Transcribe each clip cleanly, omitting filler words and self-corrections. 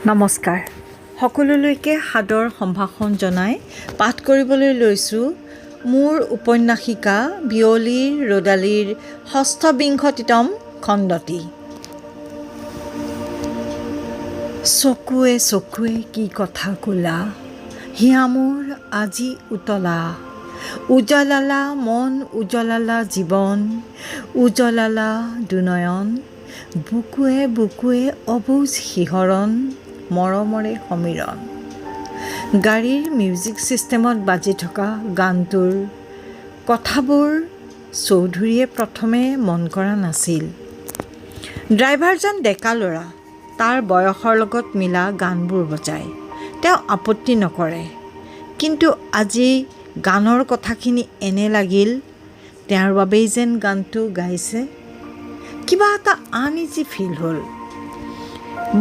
নমস্কাৰ সকলোলৈকে সাদৰ সম্ভাষণ জনাই পাঠ কৰিবলৈ লৈছোঁ মোৰ উপন্যাসিকা বিয়লিৰ ৰ'দালিৰ ৬৬তম খণ্ডটি। চকুৱে চকুৱে কি কথা ক'লা, হিয়া মোৰ আজি উতলা, উজলালা মন উজলালা জীৱন, উজলালা দুনয়ন, বুকুৱে বুকুৱে অবুজ শিহৰণ, মৰমৰে সমীৰণ। গাড়ীৰ মিউজিক ছিষ্টেমত বাজি থকা গানটোৰ কথাবোৰ চৌধুৰীয়ে প্ৰথমে মন কৰা নাছিল। ড্ৰাইভাৰজন ডেকা ল'ৰা, তাৰ বয়সৰ লগত মিলা গানবোৰ বজায়, তেওঁ আপত্তি নকৰে। কিন্তু আজি গানৰ কথাখিনি এনে লাগিল তেওঁৰ বাবেই যেন গানটো গাইছে। কিবা এটা আনইজি ফিল হ'ল।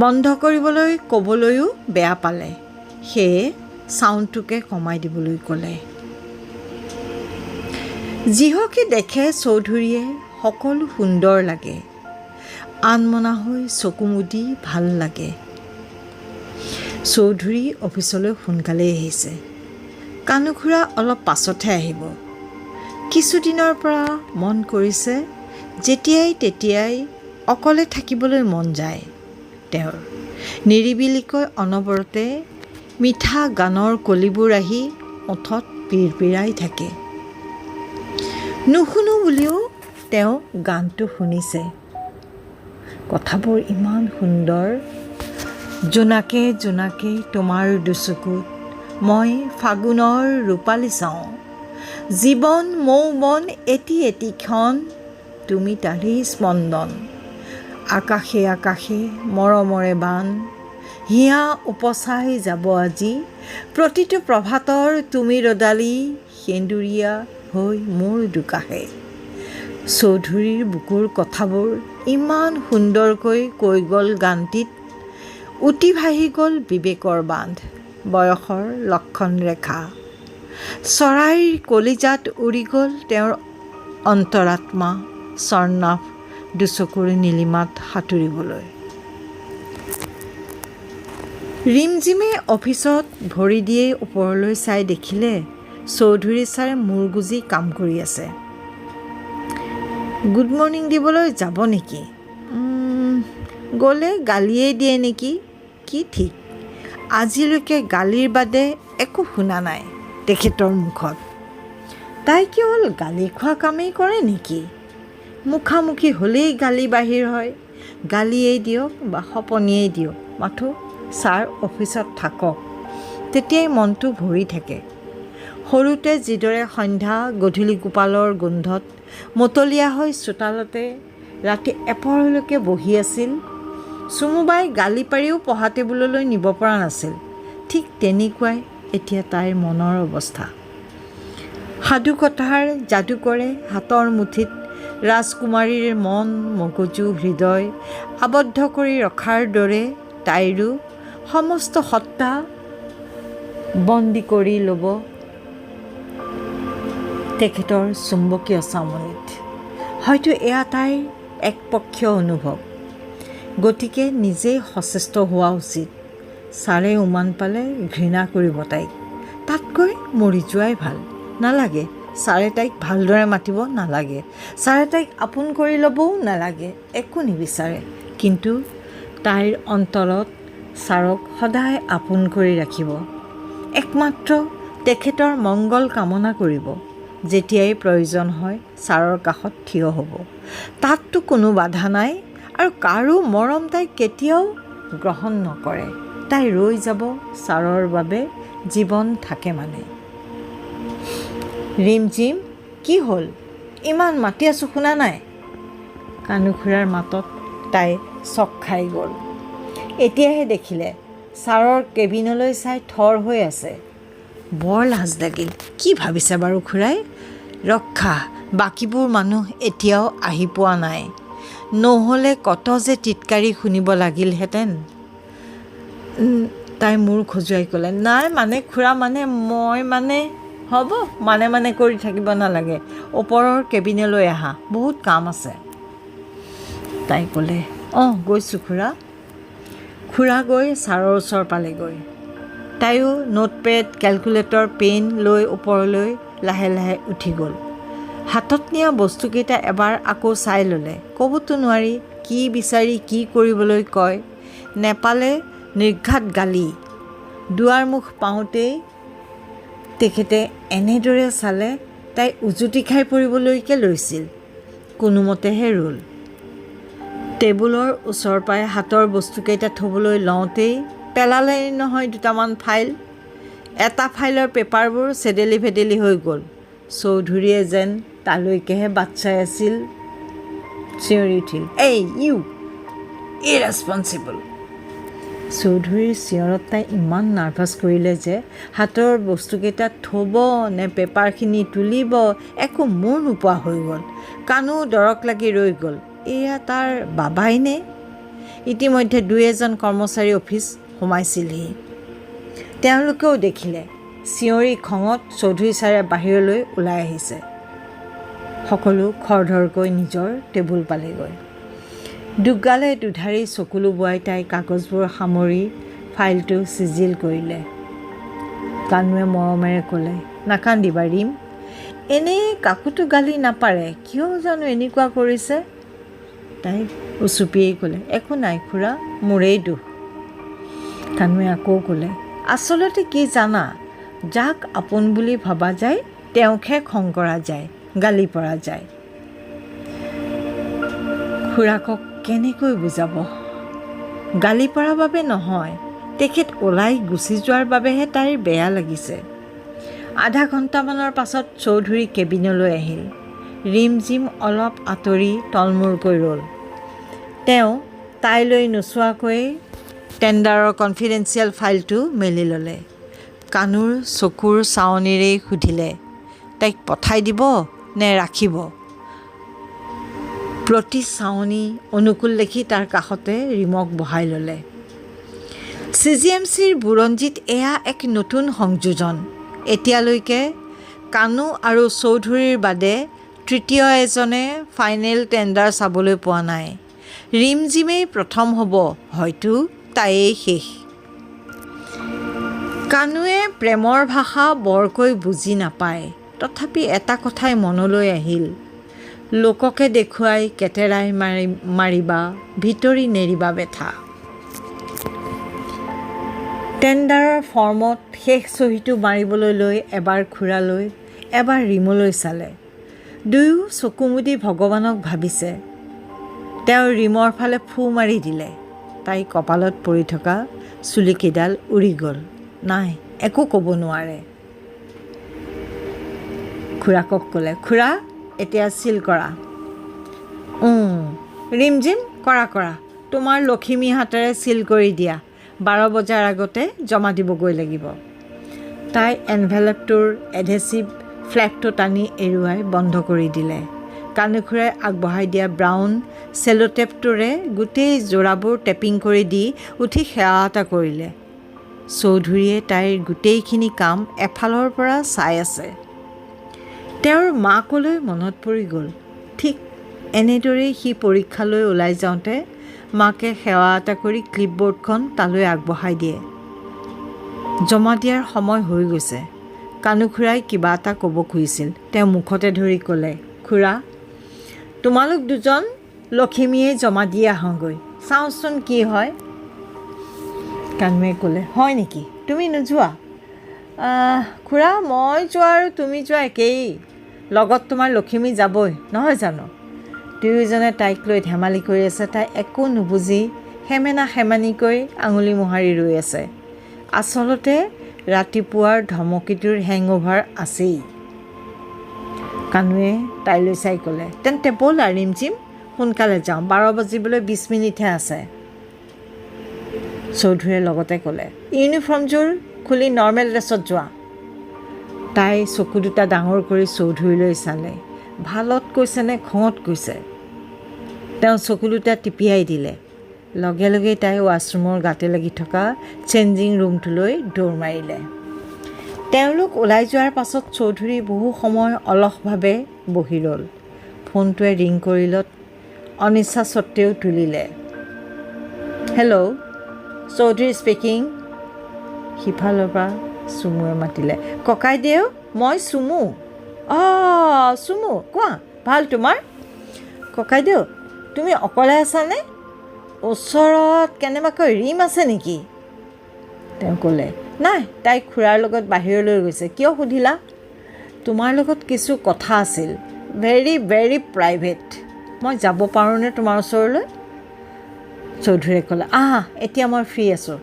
বন্ধ কৰিবলৈ ক'বলৈও বেয়া পালে, সেয়ে চাউণ্ডটোকে কমাই দিবলৈ ক'লে। যিহকে দেখে চৌধুৰীয়ে সকলো সুন্দৰ লাগে, আনমনা হৈ চকু মুদি ভাল লাগে। চৌধুৰী অফিচলৈ সোনকালেই আহিছে। কানুখুৰা অলপ পাছতহে আহিব। কিছুদিনৰ পৰা মন কৰিছে যেতিয়াই তেতিয়াই অকলে থাকিবলৈ মন যায় তেওঁৰ। নিৰিবিলিকৈ অনবৰতে মিঠা গানৰ কলিবোৰ আহি ওঠত পিৰপিৰাই থাকে। নুশুনো বুলিও তেওঁ গানটো শুনিছে। কথাবোৰ ইমান সুন্দৰ। জোনাকে জোনাকে তোমাৰ দুচকুত মই ফাগুনৰ ৰূপালী চাওঁ, জীৱন মৌবন এটি এটি ক্ষণ, তুমি তাৰেই স্পন্দন, আকাশে আকাশে মৰমৰে বান, হিয়া উপচাই যাব আজি, প্ৰতিটো প্ৰভাতৰ তুমি ৰ'দালি, সেন্দুৰীয়া হৈ মোৰ দুকাষে। চৌধুৰীৰ বুকুৰ কথাবোৰ ইমান সুন্দৰকৈ কৈ গ'ল গানটিত। উটি ভাহি গ'ল বিবেকৰ বান্ধ, বয়সৰ লক্ষণ ৰেখা। চৰাইৰ কলিজাত উৰি গ'ল তেওঁৰ অন্তৰাত্মা, স্বৰ্ণাভ দুচকুৰ নীলিমাত সাঁতুৰিবলৈ। ৰিমজিমে অফিচত ভৰি দিয়েই ওপৰলৈ চাই দেখিলে চৌধুৰী ছাৰে মূৰ গুজি কাম কৰি আছে। গুড মৰ্ণিং দিবলৈ যাব নেকি? গ'লে গালিয়েই দিয়ে নেকি, কি ঠিক। আজিলৈকে গালিৰ বাদে একো শুনা নাই তেখেতৰ মুখত। তাই কেৱল গালি খোৱা কামেই কৰে নেকি? মুখামুখি হ'লেই গালি বাহিৰ হয়। গালিয়েই দিয়ক বা সপনিয়েই দিয়ক, মাথো ছাৰ অফিচত থাকক, তেতিয়াই মনটো ভৰি থাকে। সৰুতে যিদৰে সন্ধ্যা গধূলি গোপালৰ গোন্ধত মতলীয়া হৈ চোতালতে ৰাতি এপৰলৈকে বহি আছিল, চুমুবাই গালি পাৰিও পঢ়া টেবুললৈ নিব পৰা নাছিল, ঠিক তেনেকুৱাই এতিয়া তাইৰ মনৰ অৱস্থা। সাধুকথাৰ যাদুকৰে হাতৰ মুঠিত ৰাজকুমাৰীৰ মন মগজু হৃদয় আবদ্ধ কৰি ৰখাৰ দৰে তাইৰো সমস্ত সত্তা বন্দী কৰি ল'ব তেখেতৰ চুম্বকীয় চামনিত। হয়তো এয়া তাইৰ একপক্ষীয় অনুভৱ, গতিকে নিজেই সচেষ্ট হোৱা উচিত। ছাৰে উমান পালে ঘৃণা কৰিব তাইক, তাতকৈ মৰি যোৱাই ভাল। নালাগে, ছাৰে তাইক ভালদৰে মাতিব নালাগে, ছাৰে তাইক আপোন কৰি ল'বও নালাগে, একো নিবিচাৰে। কিন্তু তাইৰ অন্তৰত ছাৰক সদায় আপোন কৰি ৰাখিব, একমাত্ৰ তেখেতৰ মংগল কামনা কৰিব। যেতিয়াই প্ৰয়োজন হয় ছাৰৰ কাষত থিয় হ'ব, তাততো কোনো বাধা নাই। আৰু কাৰো মৰম তাই কেতিয়াও গ্ৰহণ নকৰে। তাই ৰৈ যাব ছাৰৰ বাবে জীৱন থাকে মানে। ৰিমজিম, কি হ'ল? ইমান মাতি আছোঁ শুনা নাই? কানুখুৰাৰ মাতত তাই চক খাই গ'ল। এতিয়াহে দেখিলে ছাৰৰ কেবিনলৈ চাই থৰ হৈ আছে। বৰ লাজ লাগিল। কি ভাবিছে বাৰু খুৰাই? ৰক্ষা, বাকীবোৰ মানুহ এতিয়াও আহি পোৱা নাই, নহ'লে কত যে টিটকাৰি শুনিব লাগিলহেঁতেন। তাই মূৰ খজুৱাই ক'লে, নাই মানে খুৰা, মই হ'ব, মানে কৰি থাকিব নালাগে, ওপৰৰ কেবিনলৈ আহা, বহুত কাম আছে। তাই ক'লে, গৈছোঁ খুৰা। খুৰা গৈ ছাৰৰ ওচৰ পালেগৈ। তাইও নোটপেড কেলকুলেটৰ পেন লৈ ওপৰলৈ লাহে লাহে উঠি গ'ল। হাতত নিয়া বস্তুকেইটা এবাৰ আকৌ চাই ল'লে। ক'বতো নোৱাৰি কি বিচাৰি কি কৰিবলৈ কয়। নেপালে নিৰ্ঘাত গালি। দুৱাৰমুখ পাওঁতেই তেখেতে এনেদৰে চালে তাই উজুটি খাই পৰিবলৈকে লৈছিল। কোনোমতেহে ৰ'ল। টেবুলৰ ওচৰ পাই হাতৰ বস্তুকেইটা থ'বলৈ লওঁতেই পেলালে নহয় দুটামান ফাইল। এটা ফাইলৰ পেপাৰবোৰ চেদেলি ভেদেলি হৈ গ'ল। চৌধুৰীয়ে যেন তালৈকেহে বাট চাই আছিল। চিঞৰি উঠিল, এই ইউ ইৰেছপনচিবল। চৌধুৰীৰ চিঞৰত তাই ইমান নাৰ্ভাছ কৰিলে যে হাতৰ বস্তুকেইটা থ'ব নে পেপাৰখিনি তুলিব একো মূৰ নোপোৱা হৈ গ'ল। কাণো দৰক লাগি ৰৈ গ'ল। এয়া তাৰ বাবাইনে? ইতিমধ্যে দুই এজন কৰ্মচাৰী অফিচ সোমাইছিলহি। তেওঁলোকেও দেখিলে। চিঞৰি খঙত চৌধুৰী ছাৰে বাহিৰলৈ ওলাই আহিছে। সকলো খৰধৰকৈ নিজৰ টেবুল পালেগৈ। দুগালে দুধাৰি চকুলো বোৱাই তাই কাগজবোৰ সামৰি ফাইলটো চিজিল কৰিলে। কাণুৱে মৰমেৰে ক'লে, নাকান্দিবা ৰীম, এনেই কাকোতো গালি নাপাৰে, কিয় জানো এনেকুৱা কৰিছে? তাই উচুপিয়েই ক'লে, একো নাই খুৰা, মোৰেই দুখ। কাণুৱে আকৌ ক'লে, আচলতে কি জানা, যাক আপোন বুলি ভবা যায় তেওঁকহে খং কৰা যায়, গালি পৰা যায়। খুৰাকক কেনেকৈ বুজাব? গালি পৰাৰ বাবে নহয়, তেখেত ওলাই গুচি যোৱাৰ বাবেহে তাইৰ বেয়া লাগিছে। আধা ঘণ্টামানৰ পাছত চৌধুৰী কেবিনলৈ আহিল। ৰিমজিম অলপ আঁতৰি তলমূৰকৈ ৰ'ল। তেওঁ তাইলৈ নোচোৱাকৈ টেণ্ডাৰৰ কনফিডেঞ্চিয়েল ফাইলটো মেলি ল'লে। কাণুৰ চকুৰ চাৱনিৰেই সুধিলে, তাইক পঠাই দিব নে ৰাখিব? প্ৰতি চাৱনি অনুকূল দেখি তাৰ কাষতে ৰীমক বহাই ল'লে। CGMCৰ বুৰঞ্জীত এয়া এক নতুন সংযোজন। এতিয়ালৈকে কানু আৰু চৌধুৰীৰ বাদে তৃতীয় এজনে ফাইনেল টেণ্ডাৰ চাবলৈ পোৱা নাই। ৰিমজিমেই প্ৰথম হ'ব, হয়তো তাইয়েই শেষ। কানুৱে প্ৰেমৰ ভাষা বৰকৈ বুজি নাপায়। তথাপি এটা কথাই মনলৈ আহিল, লোককে দেখুৱাই কেটেৰাই মাৰিবা, ভিতৰি নেৰিবা বেথা। টেণ্ডাৰৰ ফৰ্মত শেষ চহীটো মাৰিবলৈ লৈ এবাৰ খুৰালৈ এবাৰ ৰীমলৈ চালে। দুয়ো চকু মুদি ভগৱানক ভাবিছে। তেওঁ ৰীমৰ ফালে ফু মাৰি দিলে। তাই কপালত পৰি থকা চুলিকেইডাল উৰি গ'ল। নাই, একো ক'ব নোৱাৰে। খুৰাকক ক'লে, খুৰা এতিয়া চিল কৰা। ৰিমজিম কৰা কৰা, তোমাৰ লখিমী হাতেৰে চিল কৰি দিয়া, 12 বজাৰ আগতে জমা দিবগৈ লাগিব। তাই এনভেলপটোৰ এডহেচিভ ফ্লেগটো টানি এৰুৱাই বন্ধ কৰি দিলে। কানুখুৰাই আগবঢ়াই দিয়া ব্ৰাউন চেলোটেপটোৰে গোটেই যোৰাবোৰ টেপিং কৰি দি উঠি সেৱা এটা কৰিলে। চৌধুৰীয়ে তাইৰ গোটেইখিনি কাম এফালৰ পৰা চাই আছে। তেওঁৰ মাকলৈ মনত পৰি গ'ল। ঠিক এনেদৰেই সি পৰীক্ষালৈ ওলাই যাওঁতে মাকে সেৱা এটা কৰি ক্লিপবৰ্ডখন তালৈ আগবঢ়াই দিয়ে। জমা দিয়াৰ সময় হৈ গৈছে। কানুখুৰাই কিবা এটা ক'ব খুজিছিল। তেওঁ মুখতে ধৰি ক'লে, খুৰা, তোমালোক দুজন লখিমীয়ে জমা দি আহোঁগৈ, চাওঁচোন কি হয়। কানুৱে ক'লে, হয় নেকি, তুমি নোযোৱা? খুৰা, মই যোৱা আৰু তুমি যোৱা একেই, লগত তোমাৰ লখিমী যাবই, নহয় জানো? দুয়োজনে তাইক লৈ ধেমালি কৰি আছে। তাই একো নুবুজি সেমেনা সেমেনিকৈ আঙুলি মোহাৰি ৰৈ আছে। আচলতে ৰাতিপুৱাৰ ধমকিটোৰ হেংঅভাৰ আছেই। কানুৱে তাইলৈ চাই ক'লে, তেন্তে ব'লা ৰিমজিম, সোনকালে যাওঁ, 12 বাজিবলৈ 20 মিনিটহে আছে। চৌধুৰীয়ে লগতে ক'লে, ইউনিফৰ্মযোৰ খুলি নৰ্মেল ড্ৰেছত যোৱা। তাই চকু দুটা ডাঙৰ কৰি চৌধুৰীলৈ চালে। ভালত কৈছে নে খঙত কৈছে? তেওঁ চকু দুটা টিপিয়াই দিলে। লগে লগেই তাই ৱাছৰুমৰ গাতে লাগি থকা চেঞ্জিং ৰুমটোলৈ দৌৰ মাৰিলে। তেওঁলোক ওলাই যোৱাৰ পাছত চৌধুৰী বহু সময় অলসভাৱে বহি ৰ'ল। ফোনটোৱে ৰিং কৰিলত অনিচ্ছা সত্ত্বেও তুলিলে। Hello', Chowdhury speaking. সিফালৰ পৰা চুমুৱে মাতিলে, ককাইদেউ, মই চুমু। অঁ চুমু, কোৱা, ভাল তোমাৰ? ককাইদেউ, তুমি অকলে আছানে? ওচৰত কেনেবাকৈ ৰীম আছে নেকি? তেওঁ ক'লে, নাই, তাই খুৰাৰ লগত বাহিৰলৈ গৈছে। কিয় সুধিলা? তোমাৰ লগত কিছু কথা আছিল, ভেৰি ভেৰি প্ৰাইভেট। মই যাব পাৰোঁনে তোমাৰ ওচৰলৈ? চৌধুৰীয়ে ক'লে, আহা, এতিয়া মই ফ্ৰী আছোঁ।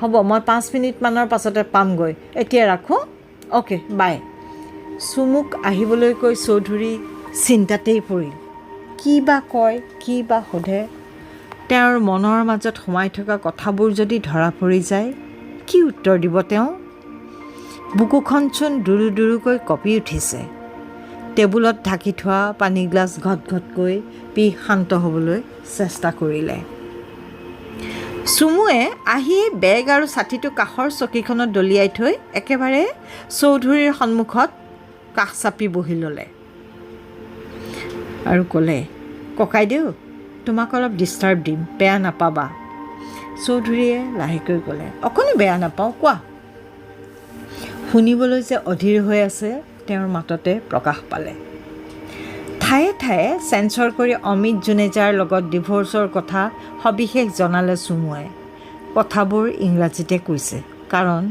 হ'ব, মই 5 মিনিটমানৰ পাছতে পামগৈ। এতিয়া ৰাখোঁ। অ'কে, বাই। চুমুক আহিবলৈ কৈ চৌধুৰী চিন্তাতেই পৰিল। কি বা কয়, কি বা সোধে? তেওঁৰ মনৰ মাজত সোমাই থকা কথাবোৰ যদি ধৰা পৰি যায়, কি উত্তৰ দিব তেওঁ? বুকুখনচোন দুৰু দুৰুকৈ কঁপি উঠিছে। টেবুলত ঢাকি থোৱা পানীগিলাচ ঘট ঘটকৈ পি শান্ত হ'বলৈ চেষ্টা কৰিলে। চুমুৱে আহি বেগ আৰু ছাতিটো কাষৰ চকীখনত দলিয়াই থৈ একেবাৰে চৌধুৰীৰ সন্মুখত কাষ চাপি বহি ল'লে আৰু ক'লে, ককাইদেউ, তোমাক অলপ ডিষ্টাৰ্ব দিম, বেয়া নাপাবা। চৌধুৰীয়ে লাহেকৈ ক'লে, অকণো বেয়া নাপাওঁ, কোৱা। শুনিবলৈ যে অধীৰ হৈ আছে তেওঁৰ মাততে প্ৰকাশ পালে। ঠায়ে ঠায়ে চেঞ্চৰ কৰি অমিত জুনেজাৰ লগত ডিভ'ৰ্চৰ কথা সবিশেষ জনালে চুমুৱে। কথাবোৰ ইংৰাজীতে কৈছে, কাৰণ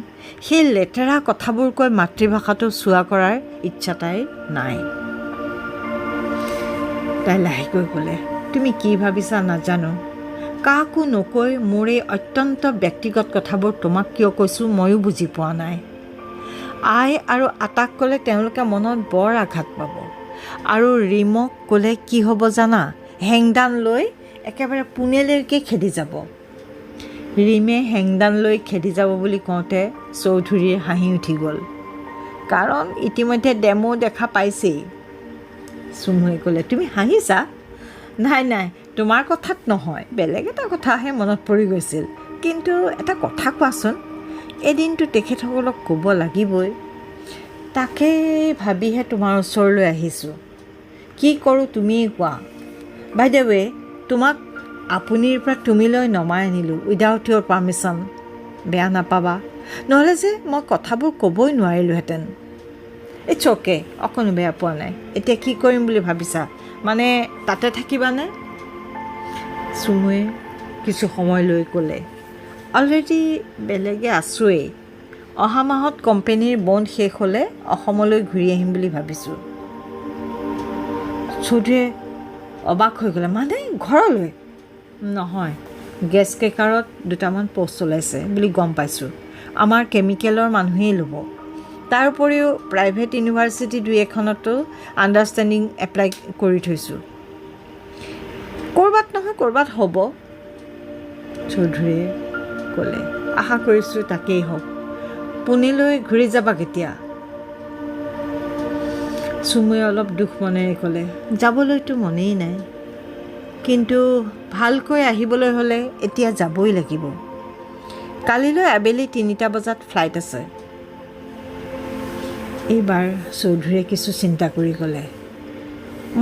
সেই লেতেৰা কথাবোৰ কৈ মাতৃভাষাটো চোৱা কৰাৰ ইচ্ছা তাইৰ নাই। তাই লাহেকৈ ক'লে, তুমি কি ভাবিছা নাজানো। কাকো নকৈ মোৰ এই অত্যন্ত ব্যক্তিগত কথাবোৰ তোমাক কিয় কৈছোঁ ময়ো বুজি পোৱা নাই। আই আৰু আটাক ক'লে তেওঁলোকে মনত বৰ আঘাত পাব, আৰু ৰীমক ক'লে কি হ'ব জানা, হেংদান লৈ একেবাৰে পুনেলৈকে খেদি যাব। ৰীমে হেংদান লৈ খেদি যাব বুলি কওঁতে চৌধুৰীৰ হাঁহি উঠি গ'ল, কাৰণ ইতিমধ্যে ডেমো দেখা পাইছেই। চুমুৱে ক'লে, তুমি হাঁহিছা? নাই নাই, তোমাৰ কথাত নহয়, বেলেগ এটা কথাহে মনত পৰি গৈছিল। কিন্তু এটা কথা কোৱাচোন, এদিনটো তেখেতসকলক ক'ব লাগিবই। তাকেই ভাবিহে তোমাৰ ওচৰলৈ আহিছোঁ। কি কৰোঁ তুমিয়ে কোৱা। বাই দ্য ৱে, তোমাক আপুনিৰ পৰা তুমিলৈ নমাই আনিলোঁ উইদাউট ইয়'ৰ পাৰ্মিশ্যন। বেয়া নাপাবা, নহ'লে যে মই কথাবোৰ ক'বই নোৱাৰিলোহেঁতেন। ইটছ অ'কে, অকণো বেয়া পোৱা নাই। এতিয়া কি কৰিম বুলি ভাবিছা? মানে তাতে থাকিবানে? চুমুৱে কিছু সময় লৈ ক'লে, অলৰেডি বেলেগে আছোঁৱেই। অহা মাহত কোম্পেনীৰ বণ্ড শেষ হ'লে অসমলৈ ঘূৰি আহিম বুলি ভাবিছোঁ। চৌধুৰীয়ে অবাক হৈ গ'লে, মানে ঘৰলৈ? নহয়, গেছ ক্ৰেকাৰত 2টামান পষ্ট ওলাইছে বুলি গম পাইছোঁ। আমাৰ কেমিকেলৰ মানুহেই ল'ব। তাৰ উপৰিও প্ৰাইভেট ইউনিভাৰ্চিটি 2-এখনতো আণ্ডাৰষ্টেণ্ডিং এপ্লাই কৰি থৈছোঁ। ক'ৰবাত নহয় ক'ৰবাত হ'ব। চৌধুৰীয়ে ক'লে, আশা কৰিছোঁ তাকেই হওক। পুনেলৈ ঘূৰি যাবা কেতিয়া? চুমুৱে অলপ দুখ মনেৰে ক'লে, যাবলৈতো মনেই নাই, কিন্তু ভালকৈ আহিবলৈ হ'লে এতিয়া যাবই লাগিব। কালিলৈ আবেলি 3টা বজাত ফ্লাইট আছে। এইবাৰ চৌধুৰীয়ে কিছু চিন্তা কৰি ক'লে,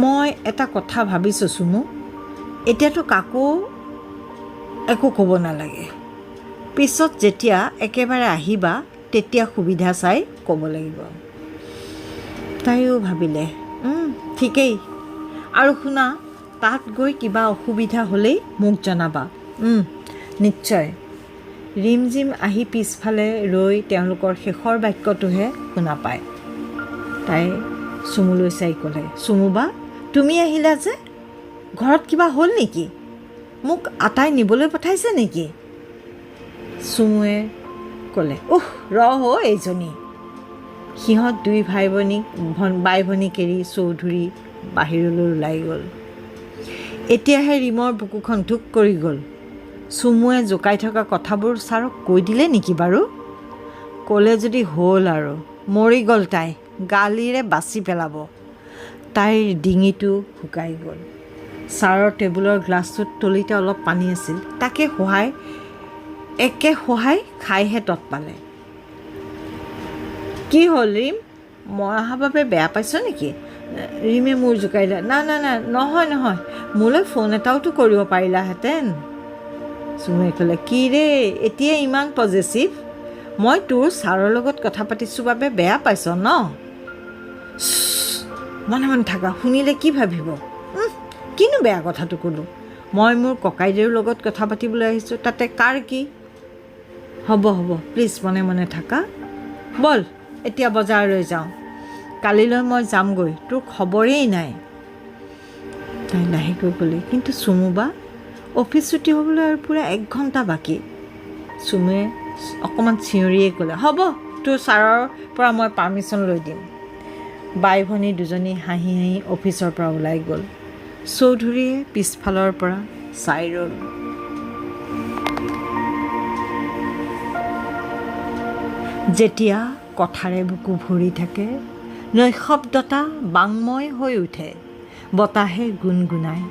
মই এটা কথা ভাবিছোঁ চুমু, এতিয়াতো কাকো একো ক'ব নালাগে। পিছত যেতিয়া একেবাৰে আহিবা তেতিয়া সুবিধা চাই ক'ব লাগিব। তাইও ভাবিলে, ঠিকেই। আৰু শুনা, তাত গৈ কিবা অসুবিধা হ'লেই মোক জনাবা। নিশ্চয়। ৰিমজিম আহি পিছফালে ৰৈ তেওঁলোকৰ শেষৰ বাক্যটোহে শুনা পায়। তাই চুমুলৈ চাই ক'লে, চুমুবা, তুমি আহিলা যে? ঘৰত কিবা হ'ল নেকি? মোক আটাই নিবলৈ পঠাইছে নেকি? চুমুৱে ক'লে, এইজনী। সিহঁত 2 বাই ভনীক এৰি চৌধুৰী বাহিৰলৈ ওলাই গ'ল। এতিয়াহে ৰীমৰ বুকুখন ধুক কৰি গ'ল। চুমুৱে জোকাই থকা কথাবোৰ ছাৰক কৈ দিলে নেকি বাৰু? ক'লে যদি হ'ল আৰু, মৰি গ'ল তাই, গালিৰে বাচি পেলাব। তাইৰ ডিঙিটো শুকাই গ'ল। ছাৰৰ টেবুলৰ গ্লাছটোত তলিতে অলপ পানী আছিল, তাকে শোহাই খাইহে তৎ পালে। কি হ'ল ৰীম, মই অহা বাবে বেয়া পাইছ নেকি? ৰীমে মূৰ জোকাৰিলে, না নহয়, মোলৈ ফোন এটাওতো কৰিব পাৰিলাহেঁতেন। চুমুৱে ক'লে, কি ৰে এতিয়া ইমান পজিটিভ? মই তোৰ ছাৰৰ লগত কথা পাতিছোঁ বাবে বেয়া পাইছ ন? মনে মনে থাকা, শুনিলে কি ভাবিব? কিনো বেয়া কথাটো ক'লোঁ? মই মোৰ ককাইদেউৰ লগত কথা পাতিবলৈ আহিছোঁ, তাতে কাৰ কি? হ'ব প্লিজ মনে মনে থাকা। ব'ল এতিয়া বজাৰলৈ যাওঁ, কালিলৈ মই যামগৈ, তোৰ খবৰেই নাই। তাই লাহেকৈ ক'লে, কিন্তু চুমু বা, অফিচ ছুটি হ'বলৈ আৰু পূৰা 1 ঘণ্টা বাকী। চুমুৱে অকণমান চিঞৰিয়ে ক'লে, হ'ব, তোৰ ছাৰৰ পৰা মই পাৰ্মিশ্যন লৈ দিম। বাই ভনী দুজনী হাঁহি হাঁহি অফিচৰ পৰা ওলাই গ'ল। চৌধুৰীয়ে পিছফালৰ পৰা চাই ৰ'ল। যেতিয়া কথাৰে বুকু ভৰি থাকে, নৈশব্দতা বাংময় হৈ উঠে, বতাহে গুণগুণায়,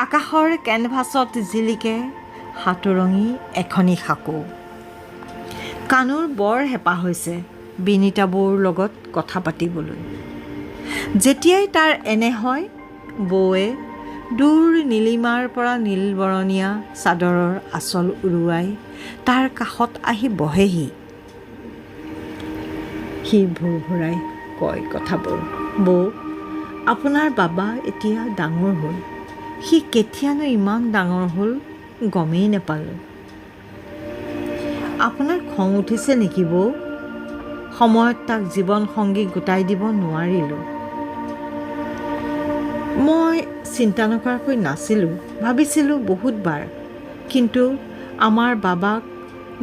আকাশৰ কেনভাছত জিলিকে সাতৰঙী এখনি সাঁকো। কানুৰ বৰ হেঁপাহ হৈছে বিনীতা বৌৰ লগত কথা পাতিবলৈ। যেতিয়াই তাৰ এনে হয়, বৌৱে দূৰ নীলিমাৰ পৰা নীলবৰণীয়া চাদৰৰ আঁচল উৰুৱাই তাৰ কাষত আহি বহেহি। সি ভুৰভুৰাই কয় কথাবোৰ, বৌ, আপোনাৰ বাবা এতিয়া ডাঙৰ হ'ল। সি কেতিয়ানো ইমান ডাঙৰ হ'ল গমেই নাপালোঁ। আপোনাৰ খং উঠিছে নেকি বৌ? সময়ত তাক জীৱন সংগী গোটাই দিব নোৱাৰিলোঁ। মই চিন্তা নকৰাকৈ নাছিলোঁ, ভাবিছিলোঁ বহুতবাৰ, কিন্তু আমাৰ বাবাক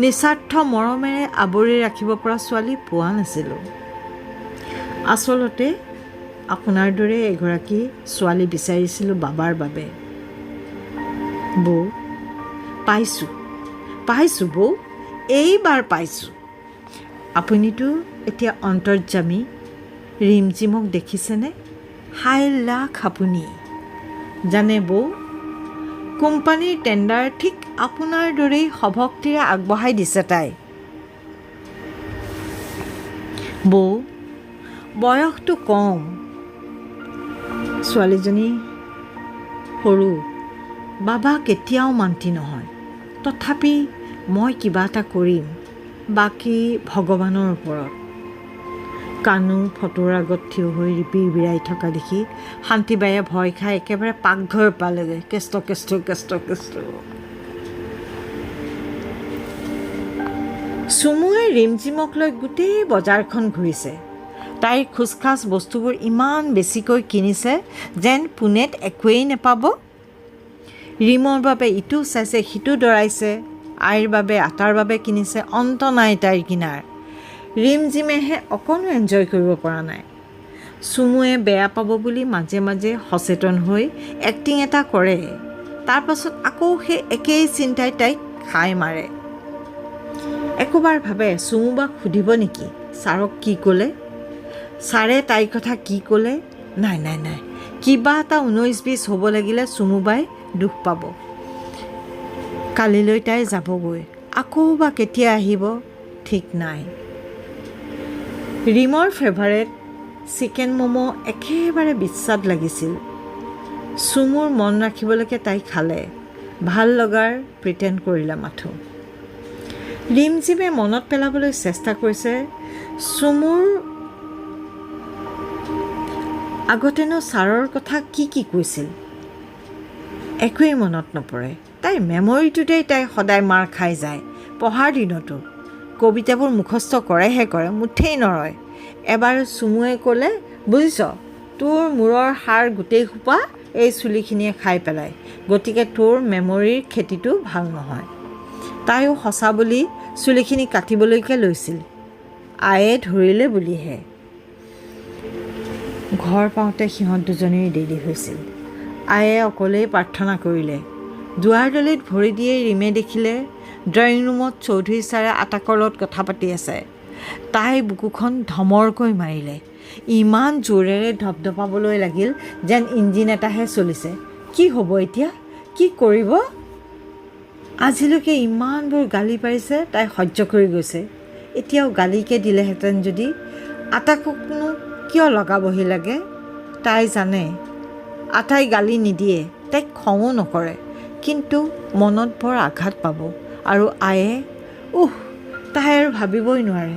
নিস্বাৰ্থ মৰমেৰে আৱৰি ৰাখিব পৰা ছোৱালী পোৱা নাছিলোঁ। আচলতে আপোনাৰ দৰে এগৰাকী ছোৱালী বিচাৰিছিলোঁ বাবাৰ বাবে। বৌ, পাইছোঁ বৌ, এইবাৰ পাইছোঁ। আপুনিতো এতিয়া অন্তৰ্যামী, ৰিমজিমক দেখিছেনে? হাই লাখ আপুনি। জানে বৌ, কোম্পানীৰ টেণ্ডাৰ ঠিক আপোনাৰ দৰেই সভক্তিৰে আগবঢ়াই দিছে তাই। বৌ, বয়সটো কম, ছোৱালীজনী সৰু, বাবা কেতিয়াও মান্তি নহয়। তথাপি মই কিবা এটা কৰিম, বাকী ভগৱানৰ ওপৰত। কানু ফটোৰ আগত থিয় হৈ ৰিপিৰবিৰাই থকা দেখি শান্তিবায়ে ভয় খাই একেবাৰে পাকঘৰ পালেগৈ। কেষ্ট। চুমুৱে ৰিমজিমক লৈ গোটেই বজাৰখন ঘূৰিছে। তাইৰ খোজখাজ বস্তুবোৰ ইমান বেছিকৈ কিনিছে যেন পুনেত একোৱেই নাপাব। ৰিমৰ বাবে ইটো চাইছে, সিটো দৰাইছে, আইৰ বাবে আটাৰ বাবে কিনিছে, অন্ত নাই তাইৰ কিনাৰ। ৰিমজিমেহে অকণো এনজয় কৰিব পৰা নাই। চুমুৱে বেয়া পাব বুলি মাজে মাজে সচেতন হৈ এক্টিং এটা কৰে, তাৰপাছত আকৌ সেই একেই চিন্তাই তাইক খাই মাৰে। একোবাৰ ভাবে চুমুবাক সুধিব নেকি ছাৰক কি ক'লে, ছাৰে তাইৰ কথা কি ক'লে। নাই, কিবা এটা 19-20 হ'ব লাগিলে চুমুবাই দুখ পাব। কালিলৈ তাই যাবগৈ, আকৌ বা কেতিয়া আহিব ঠিক নাই। ৰিমৰ ফেভাৰেট চিকেন ম'ম' একেবাৰে বিস্বাদ লাগিছিল। চুমুৰ মন ৰাখিবলৈকে তাই খালে, ভাল লগাৰ প্ৰিটেণ্ড কৰিলে মাথো। ৰিমজিমে মনত পেলাবলৈ চেষ্টা কৰিছে, চুমুৰ আগতেনো ছাৰৰ কথা কি কৈছিল। একোৱেই মনত নপৰে। তাইৰ মেমৰিটোতেই তাই সদায় মাৰ খাই যায়। পঢ়াৰ দিনতো কবিতাবোৰ মুখস্থ কৰে, মুঠেই নৰয়। এবাৰ চুমুৱে ক'লে, বুজিছ, তোৰ মূৰৰ হাড় গোটেই সোপা এই চুলিখিনিয়ে খাই পেলায়, গতিকে তোৰ মেমৰিৰ খেতিটো ভাল নহয়। তাইও সঁচা বুলি চুলিখিনি কাটিবলৈকে লৈছিল, আয়ে ধৰিলে বুলিহে। ঘৰ পাওঁতে সিহঁত দুজনীৰ দেৰি হৈছিল। আয়ে অকলেই প্ৰাৰ্থনা কৰিলে। দুৱাৰদলিত ভৰি দিয়েই ৰিমে দেখিলে ড্ৰয়িং ৰুমত চৌধুৰী ছাৰে আটাকৰ লগত কথা পাতি আছে। তাই বুকুখন ধমৰকৈ মাৰিলে। ইমান জোৰেৰে ধপধপাবলৈ লাগিল যেন ইঞ্জিন এটাহে চলিছে। কি হ'ব এতিয়া? কি কৰিব? আজিলৈকে ইমানবোৰ গালি পাৰিছে, তাই সহ্য কৰি গৈছে। এতিয়াও গালিকে দিলেহেঁতেন যদি, আটাককনো কিয় লগাবহি লাগে? তাই জানে আটাই গালি নিদিয়ে, তাইক খঙো নকৰে, কিন্তু মনত বৰ আঘাত পাব আৰু আয়ে তাই আৰু ভাবিবই নোৱাৰে